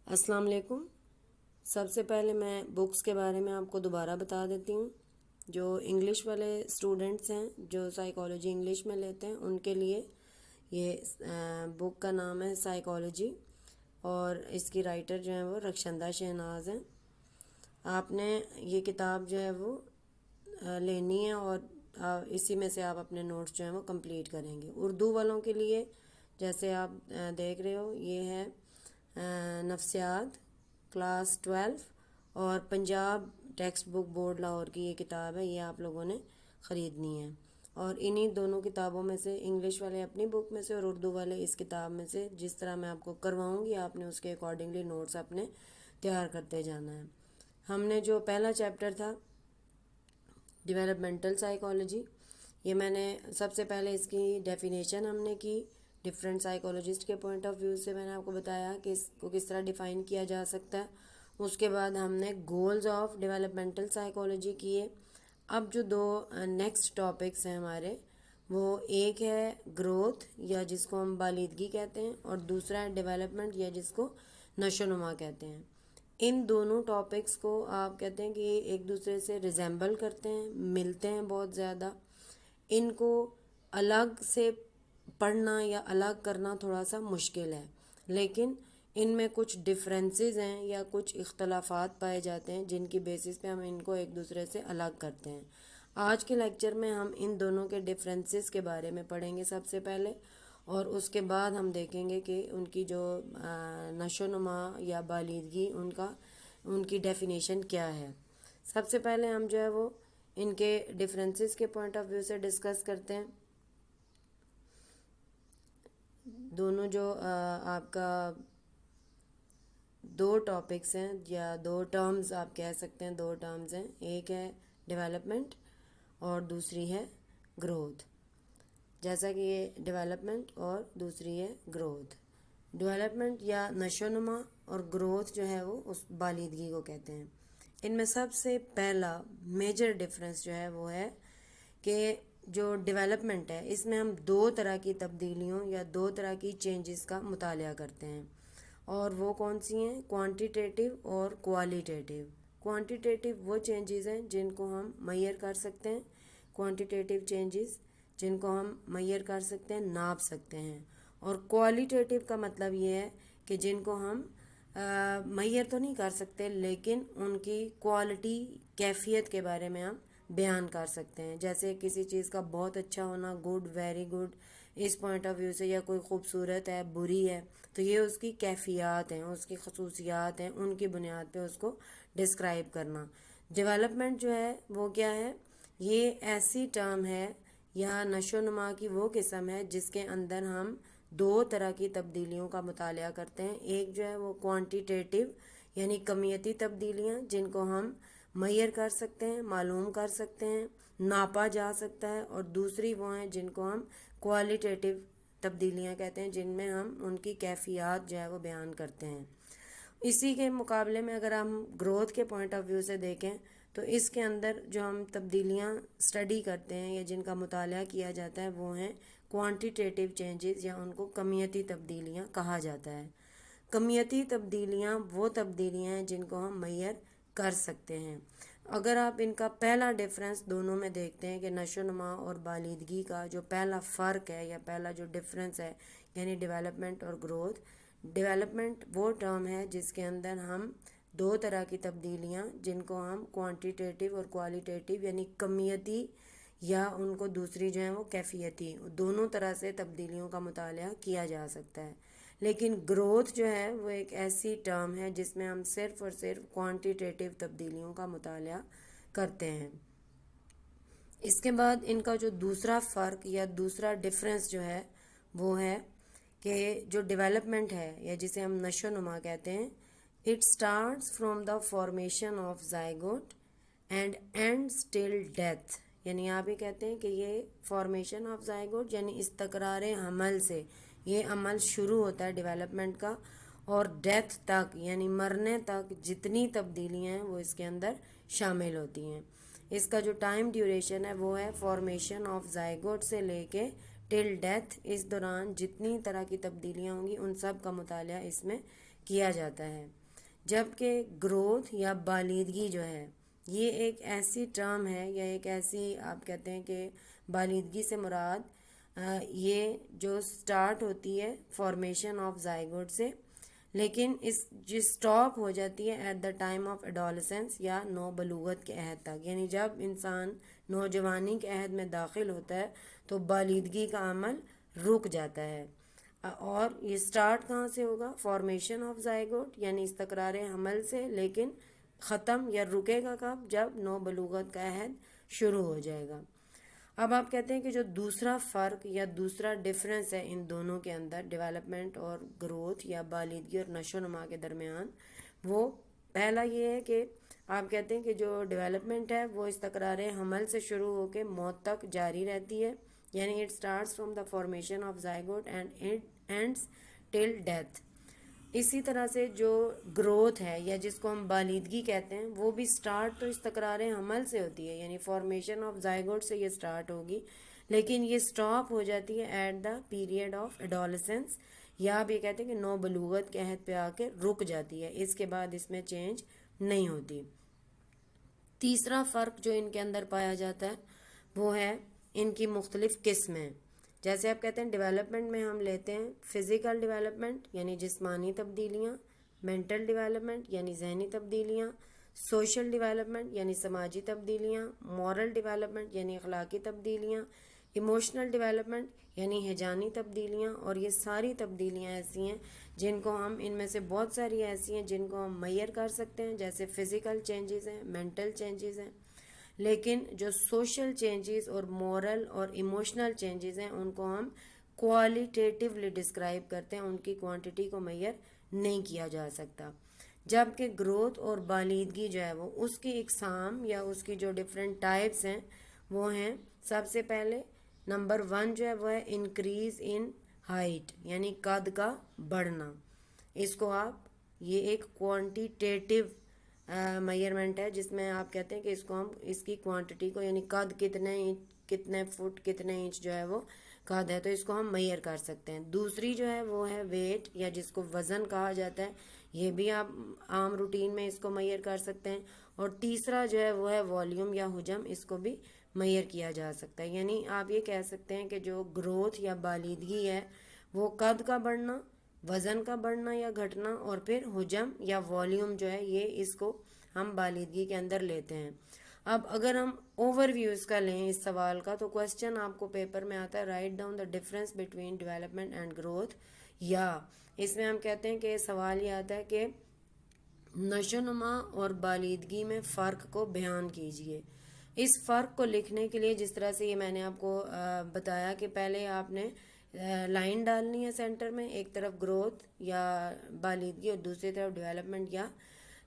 السلام علیکم۔ سب سے پہلے میں بکس کے بارے میں آپ کو دوبارہ بتا دیتی ہوں۔ جو انگلش والے اسٹوڈنٹس ہیں جو سائیکالوجی انگلش میں لیتے ہیں ان کے لیے یہ بک کا نام ہے سائیکالوجی، اور اس کی رائٹر جو ہیں وہ رخشندہ شہناز ہیں۔ آپ نے یہ کتاب جو ہے وہ لینی ہے اور اسی میں سے آپ اپنے نوٹس جو ہیں وہ کمپلیٹ کریں گے۔ اردو والوں کے لیے جیسے آپ دیکھ رہے ہو یہ ہے نفسیات کلاس 12 اور Punjab text book board Lahore کی یہ کتاب ہے، یہ آپ لوگوں نے خریدنی ہے۔ اور انہی دونوں کتابوں میں سے انگلش والے اپنی بک میں سے اور اردو والے اس کتاب میں سے جس طرح میں آپ کو کرواؤں گی آپ نے اس کے اکارڈنگلی نوٹس اپنے تیار کرتے جانا ہے۔ ہم نے جو پہلا چیپٹر تھا ڈیولپمنٹل سائیکالوجی، یہ میں نے سب سے پہلے اس کی ڈیفینیشن ہم نے کی ڈفرینٹ سائیکالوجسٹ کے پوائنٹ آف ویو سے، میں نے آپ کو بتایا کہ اس کو کس طرح ڈیفائن کیا جا سکتا ہے۔ اس کے بعد ہم نے گولز آف ڈیولپمنٹل سائیکالوجی کیے۔ اب جو دو نیکسٹ ٹاپکس ہیں ہمارے وہ ایک ہے گروتھ یا جس کو ہم بالیدگی کہتے ہیں، اور دوسرا ہے ڈیولپمنٹ یا جس کو نشو و نما کہتے ہیں۔ ان دونوں ٹاپکس کو آپ کہتے ہیں کہ یہ ایک دوسرے سے ریزیمبل کرتے ہیں، ملتے ہیں بہت زیادہ۔ ان کو الگ سے پڑھنا یا الگ کرنا تھوڑا سا مشکل ہے، لیکن ان میں کچھ ڈفرینسز ہیں یا کچھ اختلافات پائے جاتے ہیں جن کی بیسس پہ ہم ان کو ایک دوسرے سے الگ کرتے ہیں۔ آج کے لیکچر میں ہم ان دونوں کے ڈفرینسز کے بارے میں پڑھیں گے سب سے پہلے، اور اس کے بعد ہم دیکھیں گے کہ ان کی جو نشو و نما یا بالیدگی ان کی ڈیفینیشن کیا ہے۔ سب سے پہلے ہم جو ہے وہ ان کے ڈفرینسز کے پوائنٹ آف ویو سے ڈسکس کرتے ہیں۔ دونوں جو آپ کا دو ٹاپکس ہیں یا دو ٹرمز آپ کہہ سکتے ہیں، دو ٹرمز ہیں، ایک ہے ڈیولپمنٹ اور دوسری ہے گروتھ۔ جیسا کہ یہ ڈیولپمنٹ اور دوسری ہے گروتھ۔ ڈیولپمنٹ یا نشو و نما اور گروتھ جو ہے وہ اس بالیدگی کو کہتے ہیں۔ ان میں سب سے پہلا میجر ڈفرینس جو ہے وہ ہے کہ جو ڈیولپمنٹ ہے اس میں ہم دو طرح کی تبدیلیوں یا دو طرح کی چینجز کا مطالعہ کرتے ہیں، اور وہ کون سی ہیں؟ کوانٹیٹیو اور کوالیٹیٹیو۔ کوانٹیٹیو وہ چینجز ہیں جن کو ہم میئر کر سکتے ہیں، کوانٹیٹیو چینجز جن کو ہم میئر کر سکتے ہیں، ناپ سکتے ہیں، اور کوالیٹیٹیو کا مطلب یہ ہے کہ جن کو ہم میئر تو نہیں کر سکتے لیکن ان کی کوالٹی کیفیت کے بارے میں ہم بیان کر سکتے ہیں۔ جیسے کسی چیز کا بہت اچھا ہونا، گڈ، ویری گڈ، اس پوائنٹ آف ویو سے، یا کوئی خوبصورت ہے، بری ہے، تو یہ اس کی کیفیات ہیں، اس کی خصوصیات ہیں، ان کی بنیاد پہ اس کو ڈسکرائب کرنا۔ ڈیولپمنٹ جو ہے وہ کیا ہے؟ یہ ایسی ٹرم ہے یا نشو و نما کی وہ قسم ہے جس کے اندر ہم دو طرح کی تبدیلیوں کا مطالعہ کرتے ہیں۔ ایک جو ہے وہ کوانٹیٹیو یعنی کمیتی تبدیلیاں جن کو ہم میئر کر سکتے ہیں، معلوم کر سکتے ہیں، ناپا جا سکتا ہے، اور دوسری وہ ہیں جن کو ہم کوالیٹیٹیو تبدیلیاں کہتے ہیں جن میں ہم ان کی کیفیات جو ہے وہ بیان کرتے ہیں۔ اسی کے مقابلے میں اگر ہم گروتھ کے پوائنٹ آف ویو سے دیکھیں تو اس کے اندر جو ہم تبدیلیاں اسٹڈی کرتے ہیں یا جن کا مطالعہ کیا جاتا ہے وہ ہیں کوانٹیٹیو چینجز، یا ان کو کمیتی تبدیلیاں کہا جاتا ہے۔ کمیتی تبدیلیاں وہ تبدیلیاں ہیں جن کو ہم میئر کر سکتے ہیں۔ اگر آپ ان کا پہلا ڈفرینس دونوں میں دیکھتے ہیں کہ نشو و نما اور بالیدگی کا جو پہلا فرق ہے یا پہلا جو ڈفرینس ہے یعنی ڈیولپمنٹ اور گروتھ، ڈیولپمنٹ وہ ٹرم ہے جس کے اندر ہم دو طرح کی تبدیلیاں جن کو ہم کوانٹیٹیو اور کوالیٹیٹیو یعنی کمیتی یا ان کو دوسری جو ہیں وہ کیفیتی، دونوں طرح سے تبدیلیوں کا مطالعہ کیا جا سکتا ہے۔ لیکن گروتھ جو ہے وہ ایک ایسی ٹرم ہے جس میں ہم صرف اور صرف کوانٹیٹیو تبدیلیوں کا مطالعہ کرتے ہیں۔ اس کے بعد ان کا جو دوسرا فرق یا دوسرا ڈفرینس جو ہے وہ ہے کہ جو ڈیولپمنٹ ہے یا جسے ہم نشو و نما کہتے ہیں، it starts from the formation of zygote and ends till death, یعنی آپ یہ کہتے ہیں کہ یہ فارمیشن آف زائگوٹ یعنی استقرار حمل سے یہ عمل شروع ہوتا ہے ڈیولپمنٹ کا، اور ڈیتھ تک یعنی مرنے تک جتنی تبدیلیاں ہیں وہ اس کے اندر شامل ہوتی ہیں۔ اس کا جو ٹائم ڈیوریشن ہے وہ ہے فارمیشن آف زائگوٹ سے لے کے ٹل ڈیتھ، اس دوران جتنی طرح کی تبدیلیاں ہوں گی ان سب کا مطالعہ اس میں کیا جاتا ہے، جبکہ گروتھ یا بالیدگی جو ہے یہ ایک ایسی ٹرم ہے یا ایک ایسی آپ کہتے ہیں کہ بالیدگی سے مراد یہ جو سٹارٹ ہوتی ہے فارمیشن آف زائگوٹ سے، لیکن جو سٹاپ ہو جاتی ہے at the time of adolescence یا نو بلوغت کے عہد تک، یعنی جب انسان نوجوانی کے عہد میں داخل ہوتا ہے تو بالیدگی کا عمل رک جاتا ہے۔ اور یہ سٹارٹ کہاں سے ہوگا؟ فارمیشن آف زائگوٹ یعنی استقرار حمل سے، لیکن ختم یا رکے گا کب؟ جب نو بلوغت کا عہد شروع ہو جائے گا۔ اب آپ کہتے ہیں کہ جو دوسرا فرق یا دوسرا ڈفرینس ہے ان دونوں کے اندر، ڈیولپمنٹ اور گروتھ یا بالیدگی اور نشو و نما کے درمیان، وہ پہلا یہ ہے کہ آپ کہتے ہیں کہ جو ڈیولپمنٹ ہے وہ استقرار حمل سے شروع ہو کے موت تک جاری رہتی ہے، یعنی it starts from the formation of zygote and it ends till death. اسی طرح سے جو گروتھ ہے یا جس کو ہم بالیدگی کہتے ہیں، وہ بھی سٹارٹ تو استقرار حمل سے ہوتی ہے، یعنی فارمیشن آف زائگوٹ سے یہ سٹارٹ ہوگی، لیکن یہ سٹاپ ہو جاتی ہے at the period of adolescence, یا آپ یہ کہتے ہیں کہ نو بلوغت کے عہد پہ آ کے رک جاتی ہے، اس کے بعد اس میں چینج نہیں ہوتی۔ تیسرا فرق جو ان کے اندر پایا جاتا ہے وہ ہے ان کی مختلف قسمیں۔ جیسے آپ کہتے ہیں ڈیولپمنٹ میں ہم لیتے ہیں فزیکل ڈیولپمنٹ یعنی جسمانی تبدیلیاں، مینٹل ڈیولپمنٹ یعنی ذہنی تبدیلیاں، سوشل ڈیولپمنٹ یعنی سماجی تبدیلیاں، مورل ڈیولپمنٹ یعنی اخلاقی تبدیلیاں، ایموشنل ڈیولپمنٹ یعنی ہیجانی تبدیلیاں، اور یہ ساری تبدیلیاں ایسی ہیں جن کو ہم ان میں سے بہت ساری ایسی ہیں جن کو ہم میئر کر سکتے ہیں، جیسے فزیکل چینجز ہیں، مینٹل چینجز ہیں، لیکن جو سوشل چینجز اور مورل اور ایموشنل چینجز ہیں ان کو ہم کوالٹیٹیولی ڈسکرائب کرتے ہیں، ان کی کوانٹٹی کو میئر نہیں کیا جا سکتا۔ جبکہ گروتھ اور بالیدگی جو ہے وہ اس کی اقسام یا اس کی جو ڈفرینٹ ٹائپس ہیں وہ ہیں، سب سے پہلے نمبر 1 جو ہے وہ ہے انکریز ان ہائٹ یعنی قد کا بڑھنا۔ اس کو آپ یہ ایک کوانٹیٹیو میئرمنٹ ہے جس میں آپ کہتے ہیں کہ اس کو ہم اس کی کوانٹٹی کو یعنی قد کتنے فٹ کتنے انچ جو ہے وہ قد ہے تو اس کو ہم میئر کر سکتے ہیں۔ دوسری جو ہے وہ ہے ویٹ یا جس کو وزن کہا جاتا ہے، یہ بھی آپ عام روٹین میں اس کو میئر کر سکتے ہیں۔ اور تیسرا جو ہے وہ ہے والیوم یا حجم، اس کو بھی میئر کیا جا سکتا ہے۔ یعنی آپ یہ کہہ سکتے ہیں کہ جو گروتھ یا بالیدگی ہے وہ قد کا بڑھنا، وزن کا بڑھنا یا گھٹنا، اور پھر حجم یا والیوم جو ہے یہ اس کو ہم بالیدگی کے اندر لیتے ہیں۔ اب اگر ہم اوور ویو اس کا لیں اس سوال کا تو کوسچن آپ کو پیپر میں آتا ہے write down the difference between development and growth, یا اس میں ہم کہتے ہیں کہ سوال یہ آتا ہے کہ نشو نما اور بالیدگی میں فرق کو بیان کیجیے۔ اس فرق کو لکھنے کے لیے جس طرح سے یہ میں نے آپ کو بتایا کہ پہلے آپ نے لائن ڈالنی ہے سینٹر میں، ایک طرف گروتھ یا بالیدگی اور دوسری طرف ڈیولپمنٹ یا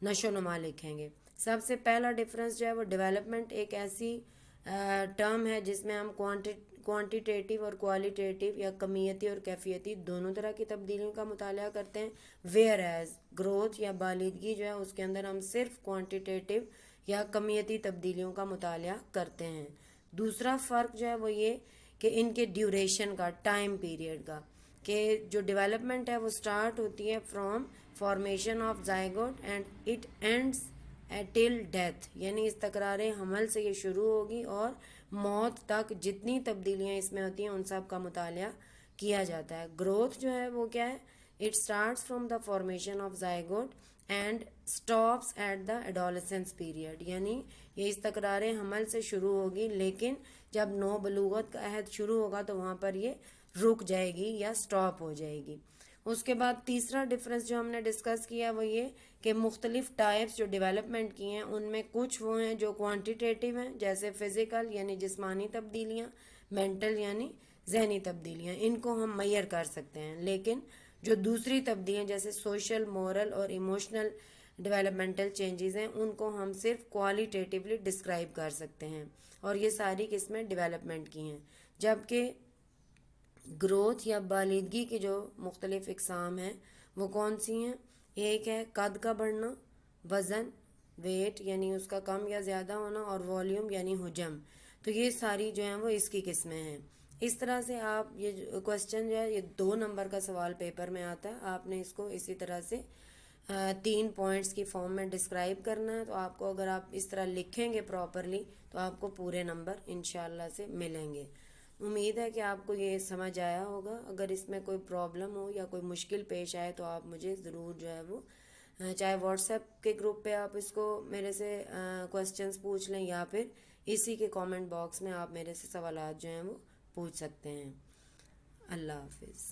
نشو و نما لکھیں گے۔ سب سے پہلا ڈفرینس جو ہے وہ ڈیولپمنٹ ایک ایسی ٹرم ہے جس میں ہم کوانٹیٹیو اور کوالیٹیٹیو یا کمیتی اور کیفیتی دونوں طرح کی تبدیلیوں کا مطالعہ کرتے ہیں، ویئر ایز گروتھ یا بالیدگی جو ہے اس کے اندر ہم صرف کوانٹیٹیو یا کمیتی تبدیلیوں کا مطالعہ کرتے ہیں۔ دوسرا فرق جو ہے وہ یہ کہ ان کے ڈیوریشن کا، ٹائم پیریڈ کا، کہ جو ڈیولپمنٹ ہے وہ سٹارٹ ہوتی ہے from formation of zygote and it ends till death, یعنی استقرار حمل سے یہ شروع ہوگی اور موت تک جتنی تبدیلیاں اس میں ہوتی ہیں ان سب کا مطالعہ کیا جاتا ہے۔ گروتھ جو ہے وہ کیا ہے؟ It starts from the formation of zygote and stops at the adolescence period, یعنی یہ استقرار حمل سے شروع ہوگی لیکن جب نو بلوغت کا عہد شروع ہوگا تو وہاں پر یہ رک جائے گی یا سٹاپ ہو جائے گی۔ اس کے بعد تیسرا ڈفرینس جو ہم نے ڈسکس کیا وہ یہ کہ مختلف ٹائپس جو ڈیولپمنٹ کی ہیں ان میں کچھ وہ ہیں جو کوانٹیٹیو ہیں جیسے فزیکل یعنی جسمانی تبدیلیاں، مینٹل یعنی ذہنی تبدیلیاں، ان کو ہم میئر کر سکتے ہیں، لیکن جو دوسری تبدیلیاں جیسے سوشل، مورل اور ایموشنل ڈیولپمنٹل چینجز ہیں ان کو ہم صرف کوالٹیٹیولی ڈسکرائب کر سکتے ہیں، اور یہ ساری قسمیں ڈیولپمنٹ کی ہیں۔ جبکہ گروتھ یا بالیدگی کی جو مختلف اقسام ہیں وہ کون سی ہیں؟ ایک ہے قد کا بڑھنا، وزن، ویٹ یعنی اس کا کم یا زیادہ ہونا، اور والیوم یعنی حجم، تو یہ ساری جو ہیں وہ اس کی قسمیں ہیں۔ اس طرح سے آپ یہ کوشچن جو ہے یہ 2 نمبر کا سوال پیپر میں آتا ہے. آپ نے اس کو اسی طرح سے 3 پوائنٹس کی فارم میں ڈسکرائب کرنا ہے. تو آپ کو اگر آپ اس طرح لکھیں گے پراپرلی تو آپ کو پورے نمبر انشاءاللہ سے ملیں گے. امید ہے کہ آپ کو یہ سمجھ آیا ہوگا. اگر اس میں کوئی پرابلم ہو یا کوئی مشکل پیش آئے تو آپ مجھے ضرور جو ہے وہ چاہے واٹس ایپ کے گروپ پہ آپ اس کو میرے سے کوشچنس پوچھ لیں یا پھر اسی کے کامنٹ باکس میں آپ میرے سے سوالات جو ہیں وہ پوچھ سکتے ہیں. اللہ حافظ.